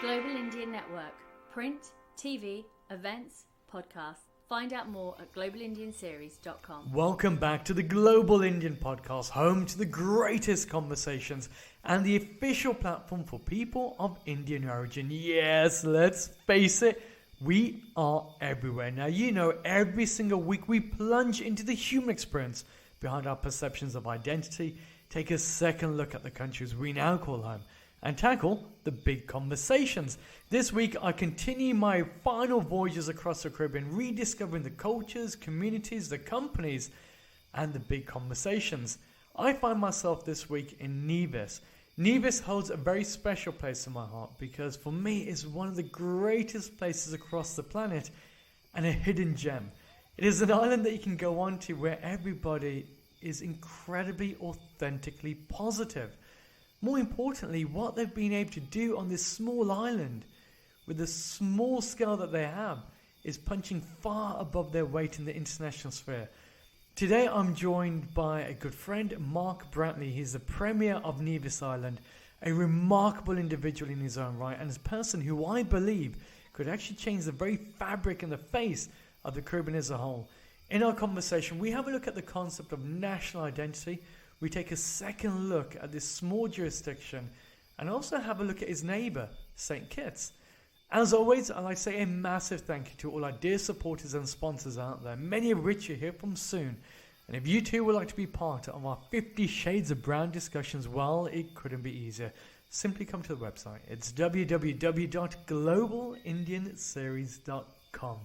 Global Indian Network. Print, TV, events, podcasts. Find out more at globalindianseries.com. Welcome back to the Global Indian Podcast, home to the greatest conversations and the official platform for people of Indian origin. Yes, let's face it, we are everywhere. Now, you know, every single week we plunge into the human experience behind our perceptions of identity, take a second look at the countries we now call home, and tackle the big conversations. This week, I continue my final voyages across the Caribbean, rediscovering the cultures, communities, the companies, and the big conversations. I find myself this week in Nevis. Nevis holds a very special place in my heart because for me, it's one of the greatest places across the planet and a hidden gem. It is an island that you can go on to where everybody is incredibly authentically positive. More importantly, what they've been able to do on this small island with the small scale that they have is punching far above their weight in the international sphere. Today I'm joined by a good friend, Mark Brantley. He's the Premier of Nevis Island, a remarkable individual in his own right, and a person who I believe could actually change the very fabric and the face of the Caribbean as a whole. In our conversation, we have a look at the concept of national identity. We take a second look at this small jurisdiction and also have a look at his neighbour, St. Kitts. As always, I'd like to say a massive thank you to all our dear supporters and sponsors out there, many of which you'll hear from soon. And if you too would like to be part of our 50 Shades of Brown discussions, well, it couldn't be easier. Simply come to the website. It's www.globalindianseries.com.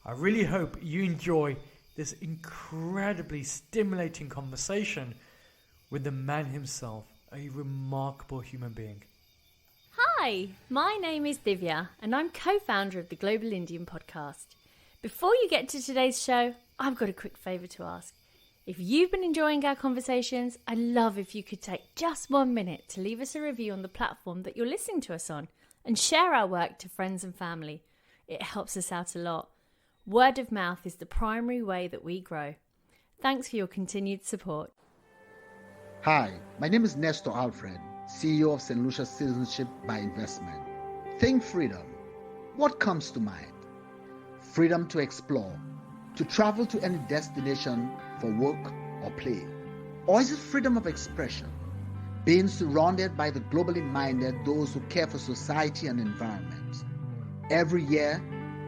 I really hope you enjoy this incredibly stimulating conversation with the man himself, a remarkable human being. Hi, my name is Divya and I'm co-founder of the Global Indian Podcast. Before you get to today's show, I've got a quick favour to ask. If you've been enjoying our conversations, I'd love if you could take just 1 minute to leave us a review on the platform that you're listening to us on and share our work to friends and family. It helps us out a lot. Word of mouth is the primary way that we grow. Thanks for your continued support. Hi, my name is Nestor Alfred, CEO of St. Lucia Citizenship by Investment. Think freedom. What comes to mind? Freedom to explore, to travel to any destination for work or play. Or is it freedom of expression? Being surrounded by the globally minded, those who care for society and environment. Every year,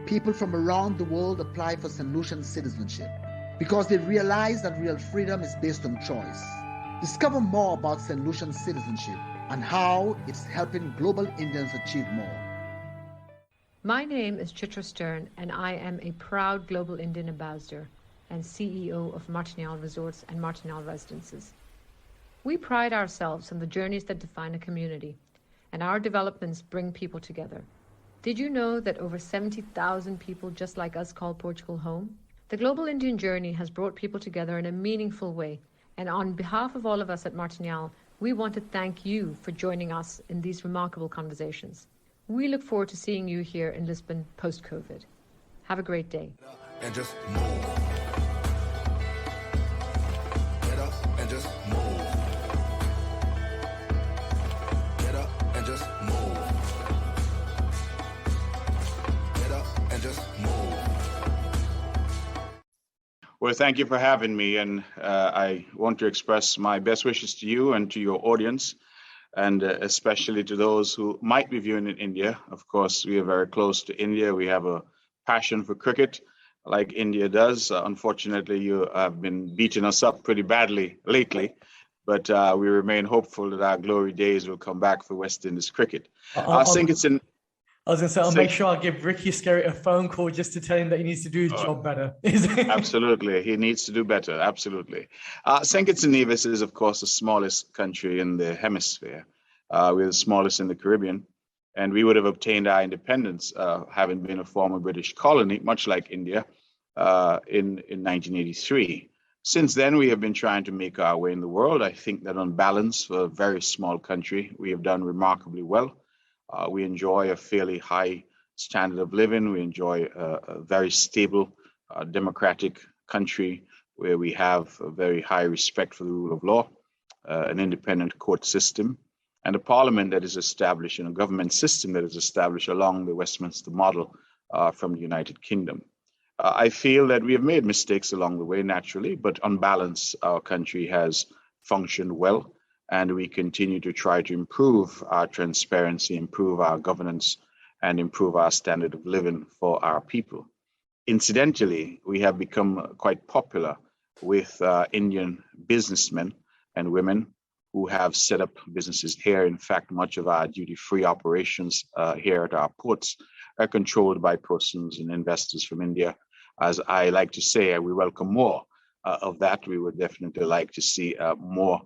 people from around the world apply for St. Lucian citizenship because they realize that real freedom is based on choice. Discover more about St. Lucian citizenship and how it's helping global Indians achieve more. My name is Chitra Stern and I am a proud Global Indian Ambassador and CEO of Martiniale Resorts and Martiniale Residences. We pride ourselves on the journeys that define a community, and our developments bring people together. Did you know that over 70,000 people just like us call Portugal home? The Global Indian journey has brought people together in a meaningful way. And on behalf of all of us at Martiniale, we want to thank you for joining us in these remarkable conversations. We look forward to seeing you here in Lisbon post-COVID. Have a great day. And just move. Get up and just move. Get up and just move. Get up and just move. Well, thank you for having me, and I want to express my best wishes to you and to your audience, and especially to those who might be viewing in India. Of course, we are very close to India. We have a passion for cricket, like India does. Unfortunately, you have been beating us up pretty badly lately, but we remain hopeful that our glory days will come back for West Indies cricket. I think it's in... I was going to say, I'll make sure I give Ricky Skerritt a phone call just to tell him that he needs to do his job better. Absolutely. He needs to do better. Absolutely. St. Kitts and Nevis is, of course, the smallest country in the hemisphere. We're the smallest in the Caribbean. And we would have obtained our independence, having been a former British colony, much like India, in 1983. Since then, we have been trying to make our way in the world. I think that on balance, for a very small country, we have done remarkably well. We enjoy a fairly high standard of living. We enjoy a very stable, democratic country where we have a very high respect for the rule of law, an independent court system, and a parliament that is established and a government system that is established along the Westminster model from the United Kingdom. I feel that we have made mistakes along the way, naturally, but on balance, our country has functioned well, and we continue to try to improve our transparency, improve our governance, and improve our standard of living for our people. Incidentally, we have become quite popular with Indian businessmen and women who have set up businesses here. In fact, much of our duty-free operations here at our ports are controlled by persons and investors from India. As I like to say, we welcome more of that. We would definitely like to see more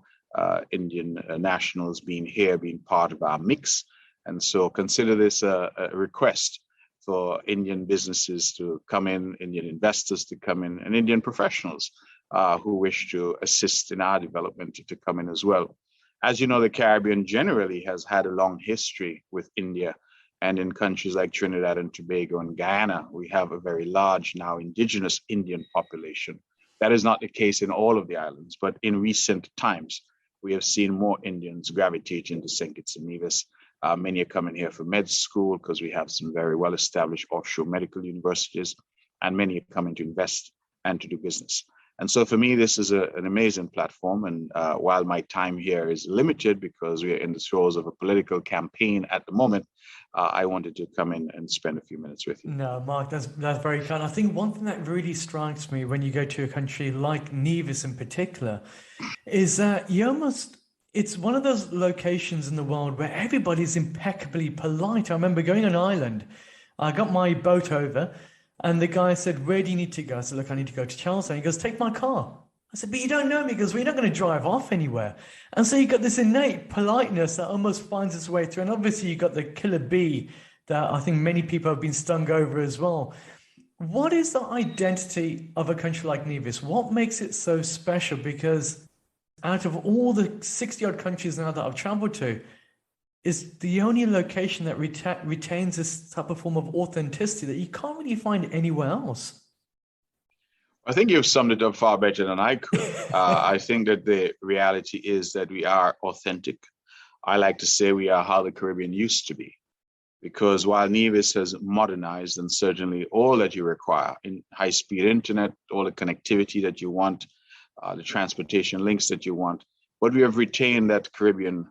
Indian nationals being here, being part of our mix. And so consider this a request for Indian businesses to come in, Indian investors to come in, and Indian professionals who wish to assist in our development to come in as well. As you know, the Caribbean generally has had a long history with India, and in countries like Trinidad and Tobago and Guyana, we have a very large now indigenous Indian population. That is not the case in all of the islands, but in recent times, we have seen more Indians gravitate into St. Kitts and Nevis. Many are coming here for med school because we have some very well-established offshore medical universities, and many are coming to invest and to do business. And so for me, this is an amazing platform. And while my time here is limited because we are in the throes of a political campaign at the moment, I wanted to come in and spend a few minutes with you. No, Mark, that's very kind. I think one thing that really strikes me when you go to a country like Nevis in particular is that it's one of those locations in the world where everybody's impeccably polite. I remember going on an island. I got my boat over and the guy said, "Where do you need to go?" I said, "Look, I need to go to Charleston." He goes, "Take my car." I said, "But you don't know me." He goes, "We're not going to drive off anywhere." And so you got this innate politeness that almost finds its way through. And obviously you got the killer bee that I think many people have been stung over as well. What is the identity of a country like Nevis? What makes it so special? Because out of all the 60 odd countries now that I've traveled to, is the only location that retains this type of form of authenticity that you can't really find anywhere else. I think you've summed it up far better than I could. I think that the reality is that we are authentic. I like to say we are how the Caribbean used to be, because while Nevis has modernized and certainly all that you require in high-speed internet, all the connectivity that you want, the transportation links that you want, but we have retained that Caribbean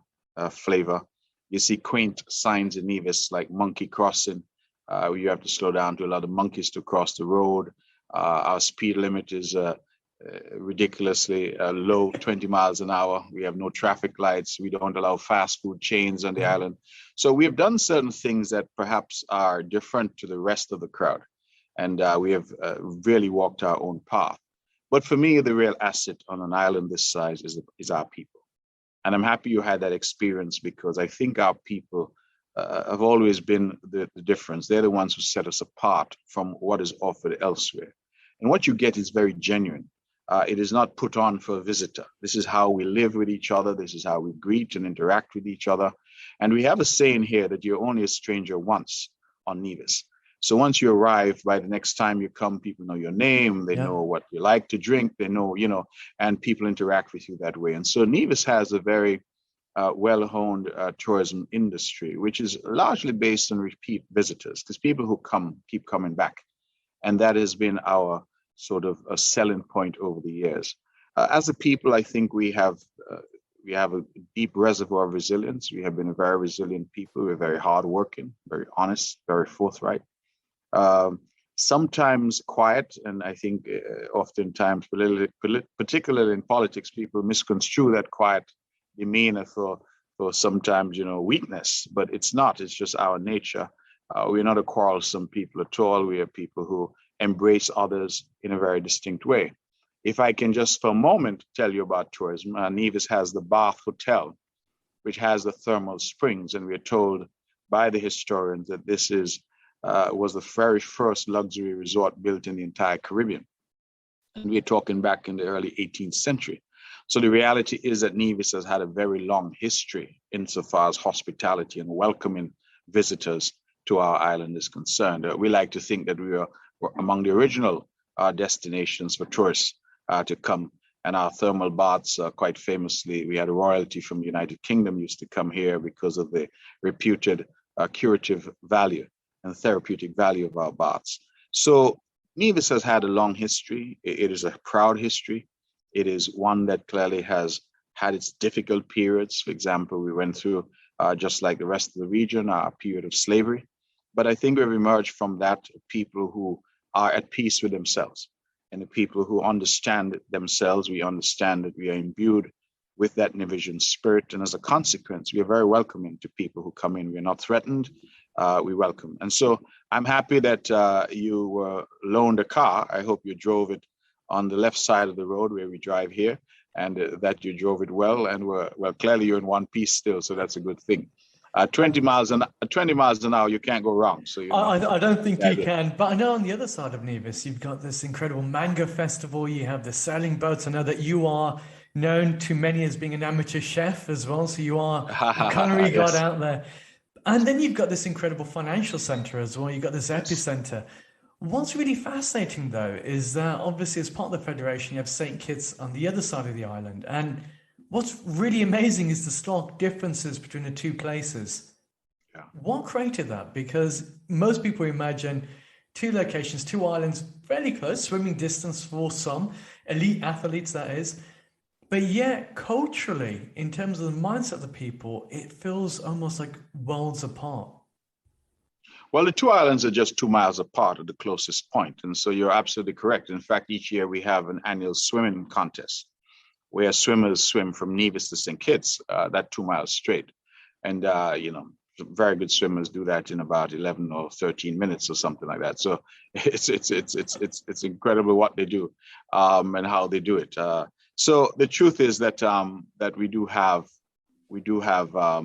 flavor. You see quaint signs in Nevis like monkey crossing. You have to slow down to allow the monkeys to cross the road. Our speed limit is ridiculously low, 20 miles an hour. We have no traffic lights. We don't allow fast food chains on the island. So we have done certain things that perhaps are different to the rest of the crowd. And we have really walked our own path. But for me, the real asset on an island this size is our people. And I'm happy you had that experience, because I think our people have always been the difference. They're the ones who set us apart from what is offered elsewhere. And what you get is very genuine. It is not put on for a visitor. This is how we live with each other. This is how we greet and interact with each other. And we have a saying here that you're only a stranger once on Nevis. So once you arrive, by the next time you come, people know your name, they know what you like to drink, they know, and people interact with you that way. And so Nevis has a very well-honed tourism industry, which is largely based on repeat visitors, because people who come keep coming back. And that has been our sort of a selling point over the years. As a people, I think we have a deep reservoir of resilience. We have been a very resilient people. We're very hardworking, very honest, very forthright. Sometimes quiet, and I think oftentimes, particularly in politics, people misconstrue that quiet demeanor for sometimes weakness, but it's not. It's just our nature. We're not a quarrelsome people at all. We are people who embrace others in a very distinct way. If I can just for a moment tell you about tourism, Nevis has the Bath Hotel, which has the thermal springs, and we're told by the historians that this was the very first luxury resort built in the entire Caribbean. And we're talking back in the early 18th century. So the reality is that Nevis has had a very long history insofar as hospitality and welcoming visitors to our island is concerned. We like to think that we were among the original destinations for tourists to come And our thermal baths, quite famously, we had a royalty from the United Kingdom used to come here because of the reputed curative value and therapeutic value of our baths. So Nevis has had a long history. It is a proud history. It is one that clearly has had its difficult periods. For example, we went through, just like the rest of the region, our period of slavery. But I think we've emerged from that people who are at peace with themselves, and the people who understand themselves. We understand that we are imbued with that Nevisian spirit. And as a consequence, we are very welcoming to people who come in. We're not threatened, we welcome. And so I'm happy that you were loaned a car. I hope you drove it on the left side of the road where we drive here, and that you drove it well. And well, clearly you're in one piece still, so that's a good thing. 20 miles an hour, you can't go wrong. So I don't think you can. But I know on the other side of Nevis, you've got this incredible mango festival. You have the sailing boats. I know that you are known to many as being an amateur chef as well. So you are a culinary god out there. And then you've got this incredible financial center as well. You've got this epicenter. What's really fascinating, though, is that obviously as part of the Federation, you have St. Kitts on the other side of the island. And what's really amazing is the stark differences between the two places. Yeah. What created that? Because most people imagine two locations, two islands, fairly close, swimming distance for some, elite athletes, that is. But yet, culturally, in terms of the mindset of the people, it feels almost like worlds apart. Well, the two islands are just 2 miles apart at the closest point. And so you're absolutely correct. In fact, each year we have an annual swimming contest where swimmers swim from Nevis to St. Kitts, that 2 miles straight. And, very good swimmers do that in about 11 or 13 minutes or something like that. So it's incredible what they do and how they do it. So the truth is that that we do have a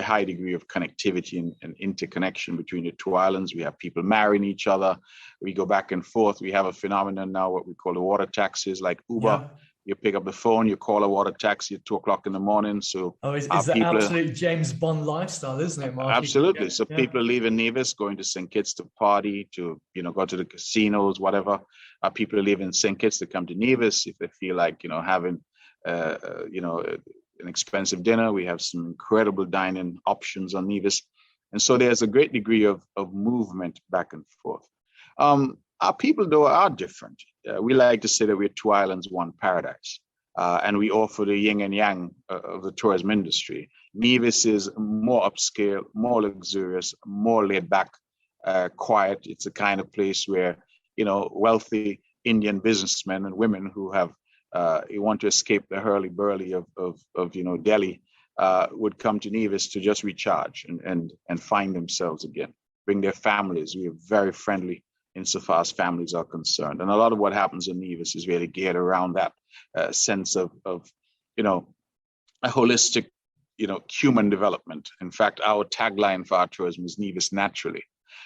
high degree of connectivity and interconnection between the two islands. We have people marrying each other. We go back and forth. We have a phenomenon now, what we call the water taxis, like Uber. Yeah. You pick up the phone, you call a water taxi at 2 o'clock in the morning. So is that absolute James Bond lifestyle, isn't it, Mark? Absolutely. Yeah. So people leaving Nevis, going to St. Kitts to party, to go to the casinos, whatever. People leaving St. Kitts to come to Nevis if they feel like having an expensive dinner. We have some incredible dining options on Nevis. And so there's a great degree of movement back and forth. Our people, though, are different. We like to say that we're two islands, one paradise. And we offer the yin and yang of the tourism industry. Nevis is more upscale, more luxurious, more laid back, quiet. It's a kind of place where, wealthy Indian businessmen and women who have you want to escape the hurly-burly of Delhi, would come to Nevis to just recharge and find themselves again, bring their families. We are very friendly insofar as families are concerned. And a lot of what happens in Nevis is really geared around that sense of a holistic, human development. In fact, our tagline for our tourism is Nevis naturally.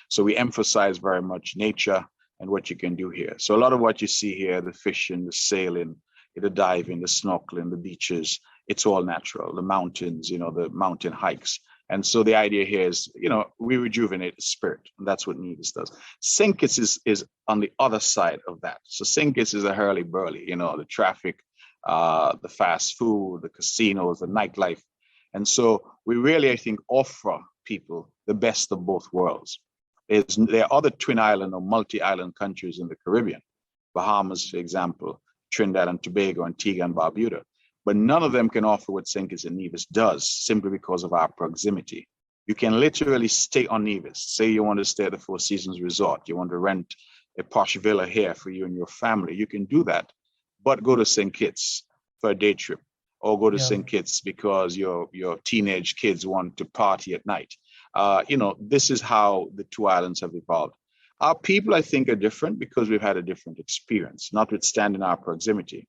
So we emphasize very much nature and what you can do here. So a lot of what you see here, the fishing, the sailing, the diving, the snorkeling, the beaches, it's all natural. The mountains, the mountain hikes. And so the idea here is, we rejuvenate the spirit. And that's what Nevis does. St. Kitts is on the other side of that. So St. Kitts is a hurly-burly, the traffic, the fast food, the casinos, the nightlife. And so we really, I think, offer people the best of both worlds. There are other twin island or multi-island countries in the Caribbean, Bahamas, for example, Trinidad and Tobago, Antigua and Barbuda. But none of them can offer what St. Kitts and Nevis does simply because of our proximity. You can literally stay on Nevis. Say you want to stay at the Four Seasons Resort. You want to rent a posh villa here for you and your family. You can do that, but go to St. Kitts for a day trip, or go to St. Kitts because your teenage kids want to party at night. This is how the two islands have evolved. Our people, I think, are different because we've had a different experience, notwithstanding our proximity.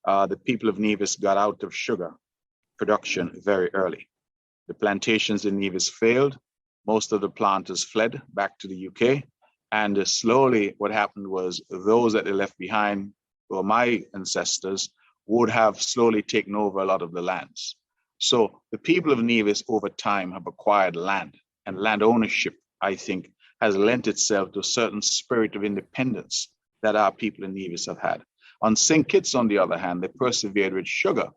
The people of Nevis got out of sugar production very early. The plantations in Nevis failed. Most of the planters fled back to the UK. And slowly what happened was those that they left behind, or my ancestors, would have slowly taken over a lot of the lands. So the people of Nevis over time have acquired land, and land ownership, I think, has lent itself to a certain spirit of independence that our people in Nevis have had. On St. Kitts, on the other hand, they persevered with sugar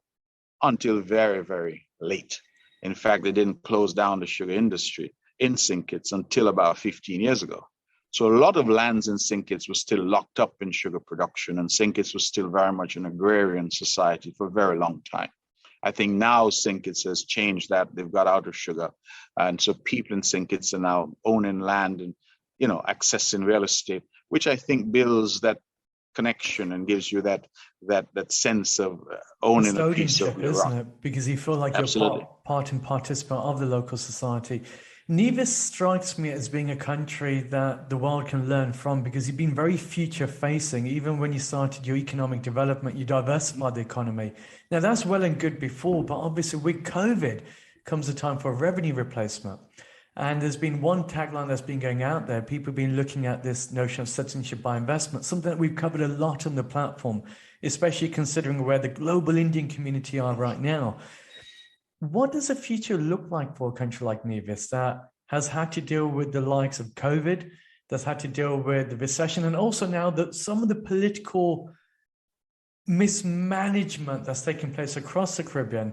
until very, very late. In fact, they didn't close down the sugar industry in St. Kitts until about 15 years ago. So a lot of lands in St. Kitts were still locked up in sugar production, and St. Kitts was still very much an agrarian society for a very long time. I think now St. Kitts has changed that. They've got out of sugar. And so people in St. Kitts are now owning land and, accessing real estate, which I think builds that connection and gives you that sense of owning a piece of your rock. Isn't it? Because you feel like Absolutely. you're part and participant of the local society. Nevis strikes me as being a country that the world can learn from, because you've been very future facing. Even when you started your economic development, you diversified the economy. Now that's well and good before, but obviously with COVID comes a time for revenue replacement. And there's been one tagline that's been going out there. People have been looking at this notion of citizenship by investment, something that we've covered a lot on the platform, especially considering where the global Indian community are right now. What does the future look like for a country like Nevis that has had to deal with the likes of COVID, that's had to deal with the recession, and also now that some of the political mismanagement that's taking place across the Caribbean,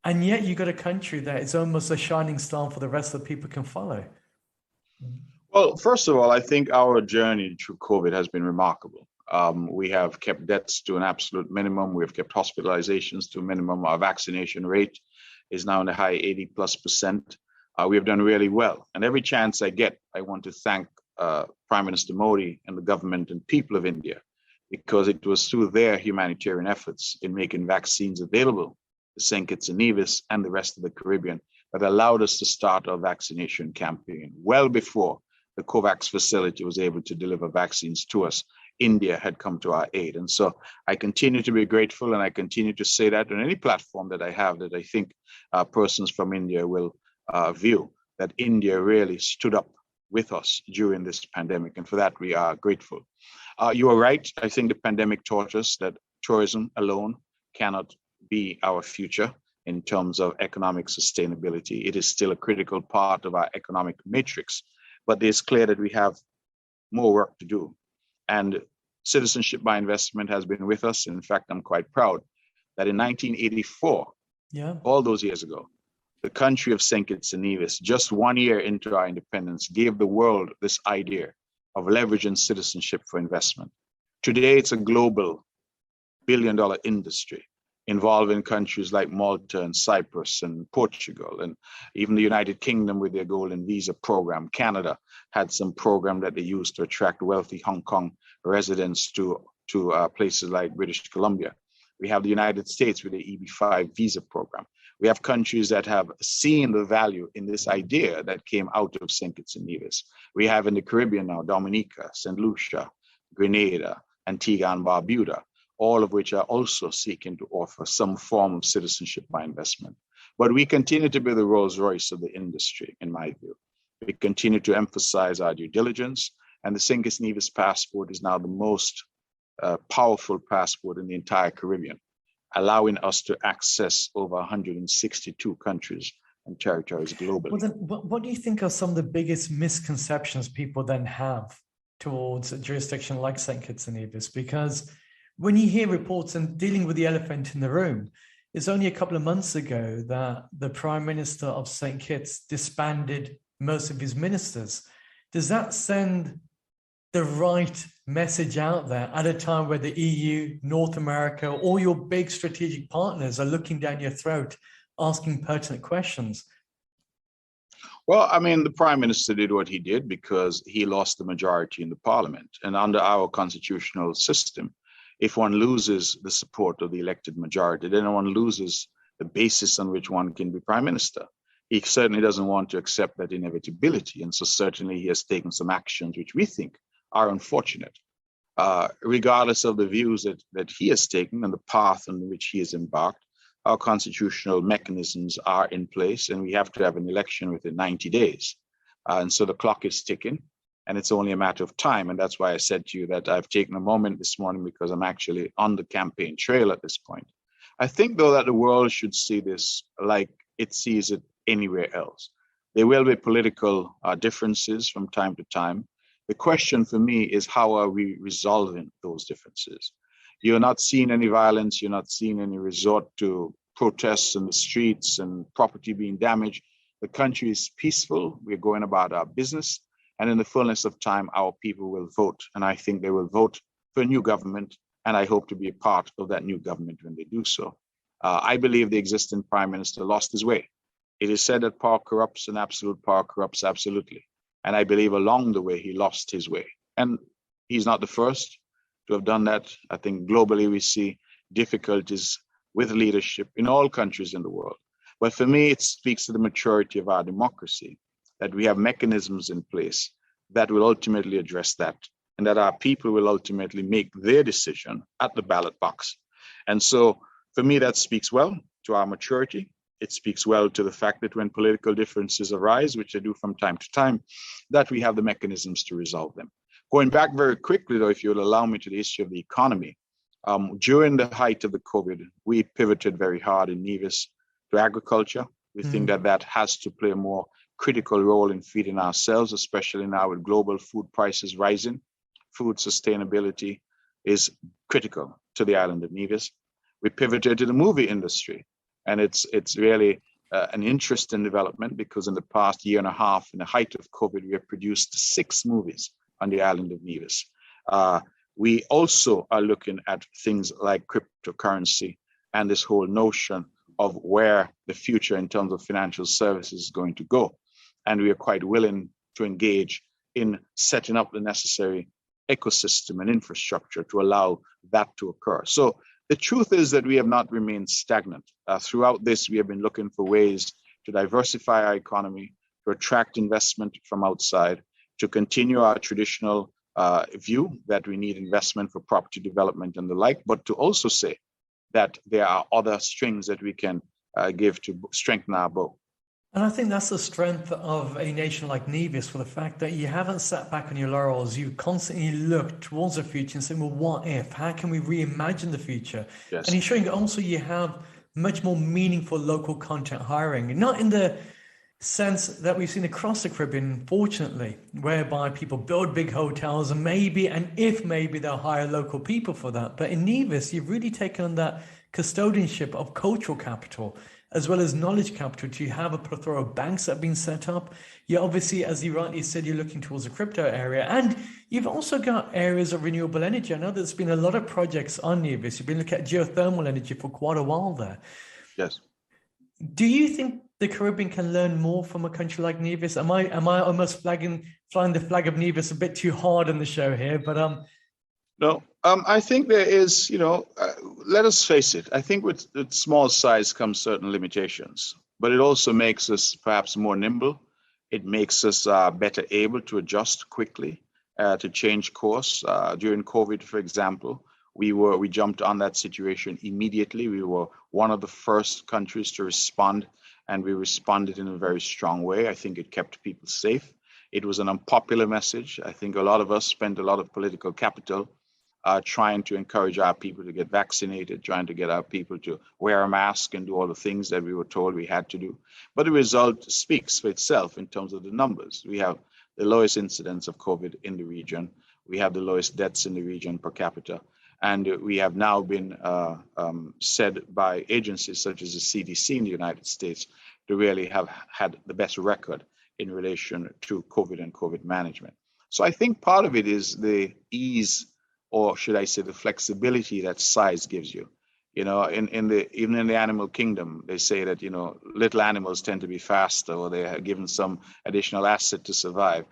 and yet you got a country that is almost a shining star for the rest of the people can follow? Well, first of all, I think our journey through COVID has been remarkable. We have kept deaths to an absolute minimum. We've kept hospitalizations to a minimum. Our vaccination rate is now in the high 80+%. We have done really well. And every chance I get, I want to thank Prime Minister Modi and the government and people of India, because it was through their humanitarian efforts in making vaccines available to St. Kitts and Nevis and the rest of the Caribbean that allowed us to start our vaccination campaign. Well before the COVAX facility was able to deliver vaccines to us, India had come to our aid. And so I continue to be grateful, and I continue to say that on any platform that I have, that I think persons from India will view, that India really stood up with us during this pandemic. And for that, we are grateful. You are right. I think the pandemic taught us that tourism alone cannot be our future in terms of economic sustainability. It is still a critical part of our economic matrix, but it's clear that we have more work to do. And citizenship by investment has been with us. In fact, I'm quite proud that in 1984, all those years ago, the country of St. Kitts and Nevis, just 1 year into our independence, gave the world this idea of leveraging citizenship for investment. Today, it's a global billion-dollar industry involving countries like Malta and Cyprus and Portugal, and even the United Kingdom with their golden visa program. Canada had some program that they used to attract wealthy Hong Kong residents to places like British Columbia. We have the United States with the EB-5 visa program. We have countries that have seen the value in this idea that came out of St. Kitts and Nevis. We have in the Caribbean now, Dominica, St. Lucia, Grenada, Antigua and Barbuda, all of which are also seeking to offer some form of citizenship by investment. But we continue to be the Rolls Royce of the industry, in my view. We continue to emphasize our due diligence, and the St. Kitts and Nevis passport is now the most powerful passport in the entire Caribbean, allowing us to access over 162 countries and territories globally. Well, then, what do you think are some of the biggest misconceptions people then have towards a jurisdiction like St. Kitts and Nevis? Because when you hear reports, and dealing with the elephant in the room, it's only a couple of months ago that the Prime Minister of St. Kitts disbanded most of his ministers. Does that send the right message out there at a time where the EU, North America, all your big strategic partners are looking down your throat, asking pertinent questions? Well, I mean, the Prime Minister did what he did because he lost the majority in the Parliament. And under our constitutional system, if one loses the support of the elected majority, then one loses the basis on which one can be Prime Minister. He certainly doesn't want to accept that inevitability. And so certainly he has taken some actions which we think are unfortunate. Regardless of the views that he has taken and the path on which he has embarked, our constitutional mechanisms are in place, and we have to have an election within 90 days. And so the clock is ticking, and it's only a matter of time. And that's why I said to you that I've taken a moment this morning, because I'm actually on the campaign trail at this point. I think, though, that the world should see this like it sees it anywhere else. There will be political differences from time to time. The question for me is, how are we resolving those differences? You're not seeing any violence. You're not seeing any resort to protests in the streets and property being damaged. The country is peaceful. We're going about our business. And in the fullness of time, our people will vote. And I think they will vote for a new government. And I hope to be a part of that new government when they do so. I believe the existing prime minister lost his way. It is said that power corrupts and absolute power corrupts absolutely. And I believe along the way, he lost his way. And he's not the first to have done that. I think globally we see difficulties with leadership in all countries in the world. But for me, it speaks to the maturity of our democracy, that we have mechanisms in place that will ultimately address that, and that our people will ultimately make their decision at the ballot box. And so for me, that speaks well to our maturity. It speaks well to the fact that when political differences arise, which they do from time to time, that we have the mechanisms to resolve them. Going back very quickly, though, if you'll allow me, to the issue of the economy, during the height of the COVID, we pivoted very hard in Nevis to agriculture. We think that that has to play a more critical role in feeding ourselves, especially now with global food prices rising. Food sustainability is critical to the island of Nevis. We pivoted to the movie industry. And it's really an interesting development, because in the past year and a half, in the height of COVID, we have produced 6 movies on the island of Nevis. We also are looking at things like cryptocurrency and this whole notion of where the future in terms of financial services is going to go. And we are quite willing to engage in setting up the necessary ecosystem and infrastructure to allow that to occur. So the truth is that we have not remained stagnant. Throughout this, we have been looking for ways to diversify our economy, to attract investment from outside, to continue our traditional view that we need investment for property development and the like, but to also say that there are other strings that we can give to strengthen our bow. And I think that's the strength of a nation like Nevis, for the fact that you haven't sat back on your laurels. You constantly look towards the future and say, well, what if? How can we reimagine the future? Yes. And ensuring also you have much more meaningful local content hiring, not in the sense that we've seen across the Caribbean, unfortunately, whereby people build big hotels and if maybe they'll hire local people for that. But in Nevis, you've really taken on that custodianship of cultural capital, as well as knowledge capital, to have a plethora of banks that have been set up. You obviously, as you rightly said, you're looking towards the crypto area, and you've also got areas of renewable energy. I know there's been a lot of projects on Nevis. You've been looking at geothermal energy for quite a while there. Yes. Do you think the Caribbean can learn more from a country like Nevis? Am I almost flying the flag of Nevis a bit too hard on the show here? But No, I think there is, let us face it. I think with small size comes certain limitations, but it also makes us perhaps more nimble. It makes us better able to adjust quickly, to change course. During COVID, for example, we jumped on that situation immediately. We were one of the first countries to respond, and we responded in a very strong way. I think it kept people safe. It was an unpopular message. I think a lot of us spent a lot of political capital trying to encourage our people to get vaccinated, trying to get our people to wear a mask and do all the things that we were told we had to do. But the result speaks for itself in terms of the numbers. We have the lowest incidence of COVID in the region. We have the lowest deaths in the region per capita. And we have now been said by agencies such as the CDC in the United States to really have had the best record in relation to COVID and COVID management. So I think part of it is the ease, or should I say the flexibility, that size gives you. Even in the animal kingdom, they say that, little animals tend to be faster, or they are given some additional asset to survive.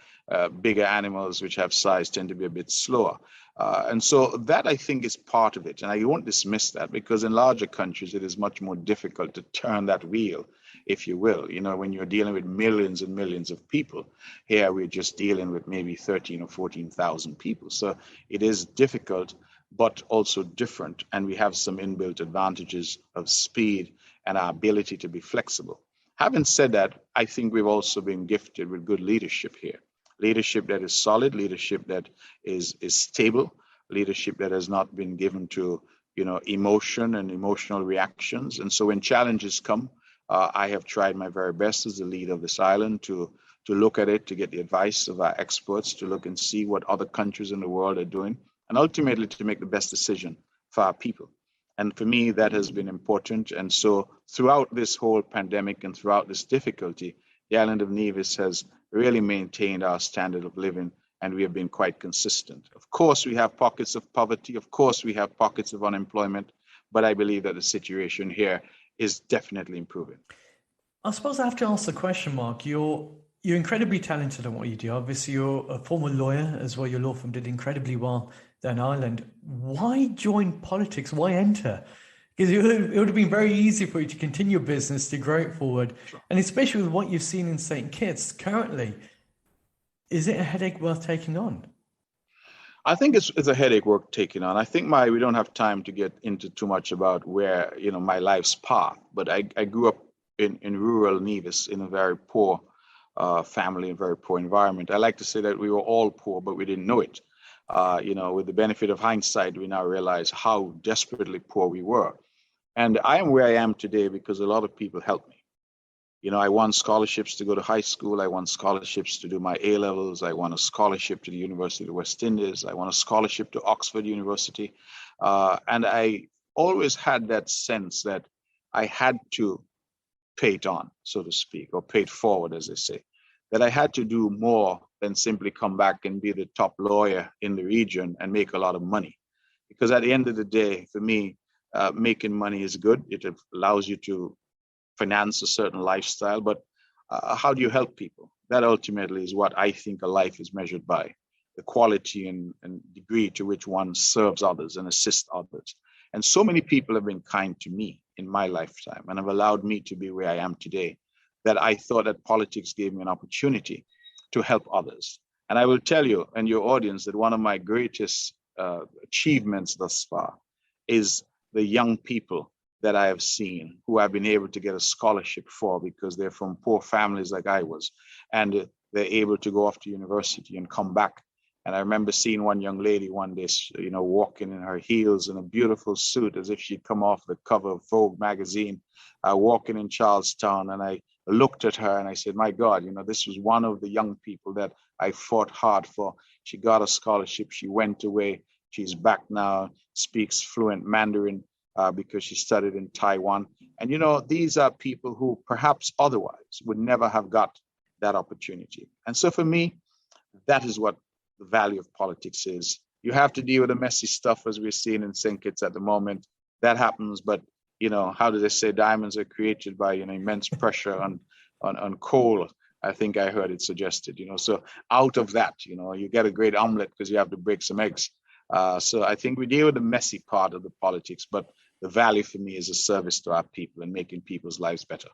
Bigger animals which have size tend to be a bit slower. And so that, I think, is part of it. And I won't dismiss that, because in larger countries, it is much more difficult to turn that wheel, if you will. When you're dealing with millions and millions of people, here we're just dealing with maybe 13 or 14,000 people. So it is difficult, but also different. And we have some inbuilt advantages of speed and our ability to be flexible. Having said that, I think we've also been gifted with good leadership here. Leadership that is solid, leadership that is stable, leadership that has not been given to, emotion and emotional reactions. And so when challenges come, I have tried my very best as the leader of this island to look at it, to get the advice of our experts, to look and see what other countries in the world are doing, and ultimately to make the best decision for our people. And for me, that has been important. And so throughout this whole pandemic and throughout this difficulty, the island of Nevis has really maintained our standard of living, and we have been quite consistent. Of course, we have pockets of poverty. Of course, we have pockets of unemployment, but I believe that the situation here is definitely improving. I suppose I have to ask the question, Mark. You're incredibly talented at what you do. Obviously, you're a former lawyer as well. Your law firm did incredibly well there in Ireland. Why join politics? Why enter? Because it would have been very easy for you to continue your business, to grow it forward. Sure. And especially with what you've seen in St. Kitts currently, is it a headache worth taking on? I think it's a headache worth taking on. I think we don't have time to get into too much about where, my life's path, but I grew up in rural Nevis in a very poor family, a very poor environment. I like to say that we were all poor, but we didn't know it. With the benefit of hindsight, we now realize how desperately poor we were. And I am where I am today because a lot of people helped me. I won scholarships to go to high school. I won scholarships to do my A-levels. I won a scholarship to the University of the West Indies. I won a scholarship to Oxford University. And I always had that sense that I had to pay it on, so to speak, or pay it forward, as they say, that I had to do more than simply come back and be the top lawyer in the region and make a lot of money. Because at the end of the day, for me, making money is good. It allows you to finance a certain lifestyle, but how do you help people? That ultimately is what I think a life is measured by, the quality and degree to which one serves others and assists others. And so many people have been kind to me in my lifetime and have allowed me to be where I am today, that I thought that politics gave me an opportunity to help others. And I will tell you and your audience that one of my greatest achievements thus far is the young people that I have seen who I've been able to get a scholarship for because they're from poor families like I was, and they're able to go off to university and come back. And I remember seeing one young lady one day, walking in her heels in a beautiful suit as if she'd come off the cover of Vogue magazine, walking in Charlestown. And I looked at her and I said, my God, this was one of the young people that I fought hard for. She got a scholarship. She went away. She's back now, speaks fluent Mandarin because she studied in Taiwan. And, these are people who perhaps otherwise would never have got that opportunity. And so for me, that is what the value of politics is. You have to deal with the messy stuff as we're seeing in St. Kitts at the moment. That happens, but how do they say diamonds are created by immense pressure on coal? I think I heard it suggested. So out of that, you get a great omelet because you have to break some eggs. So I think we deal with the messy part of the politics, but the value for me is a service to our people and making people's lives better.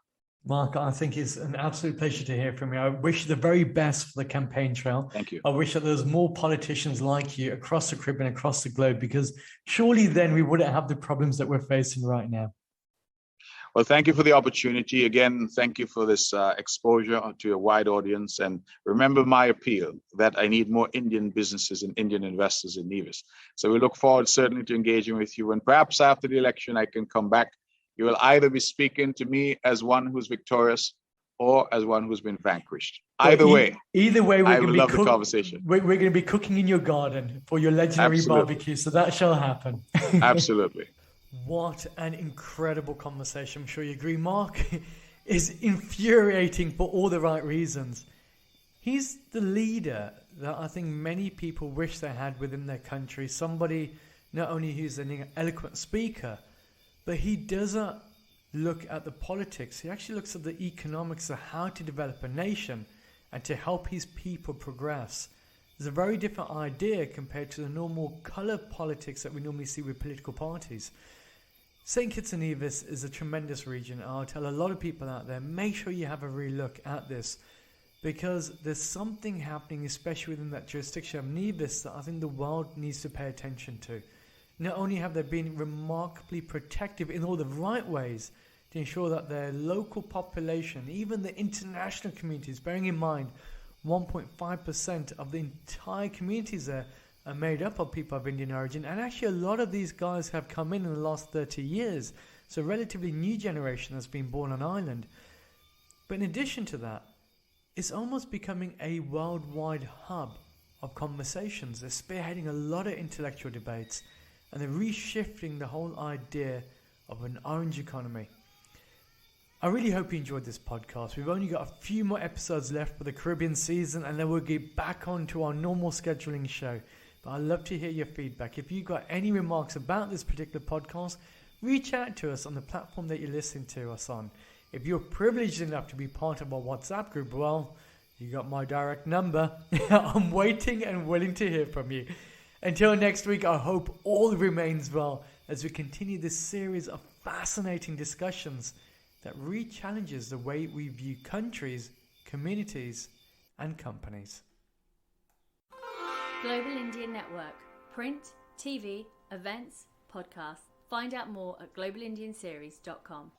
Mark, I think it's an absolute pleasure to hear from you. I wish you the very best for the campaign trail. Thank you. I wish that there was more politicians like you across the Caribbean, across the globe, because surely then we wouldn't have the problems that we're facing right now. Well, thank you for the opportunity. Again, thank you for this exposure to a wide audience. And remember my appeal that I need more Indian businesses and Indian investors in Nevis. So we look forward certainly to engaging with you. And perhaps after the election, I can come back. You will either be speaking to me as one who's victorious or as one who's been vanquished. Either way, I would love the conversation. We're going to be cooking in your garden for your legendary barbecue, so that shall happen. Absolutely. What an incredible conversation. I'm sure you agree. Mark is infuriating for all the right reasons. He's the leader that I think many people wish they had within their country. Somebody not only who's an eloquent speaker, but he doesn't look at the politics. He actually looks at the economics of how to develop a nation and to help his people progress. It's a very different idea compared to the normal colour politics that we normally see with political parties. St. Kitts and Nevis is a tremendous region. I'll tell a lot of people out there, make sure you have a real look at this, because there's something happening, especially within that jurisdiction of Nevis, that I think the world needs to pay attention to. Not only have they been remarkably protective in all the right ways to ensure that their local population, even the international communities, bearing in mind 1.5% of the entire communities there are made up of people of Indian origin, and actually a lot of these guys have come in the last 30 years, so a relatively new generation has been born on island. But in addition to that, it's almost becoming a worldwide hub of conversations. They're spearheading a lot of intellectual debates, and they're reshifting the whole idea of an orange economy. I really hope you enjoyed this podcast. We've only got a few more episodes left for the Caribbean season, and then we'll get back onto our normal scheduling show. But I'd love to hear your feedback. If you've got any remarks about this particular podcast, reach out to us on the platform that you're listening to us on. If you're privileged enough to be part of our WhatsApp group, well, you got my direct number. I'm waiting and willing to hear from you. Until next week, I hope all remains well as we continue this series of fascinating discussions that re-challenges the way we view countries, communities, and companies. Global Indian Network. Print, TV, events, podcasts. Find out more at globalindianseries.com.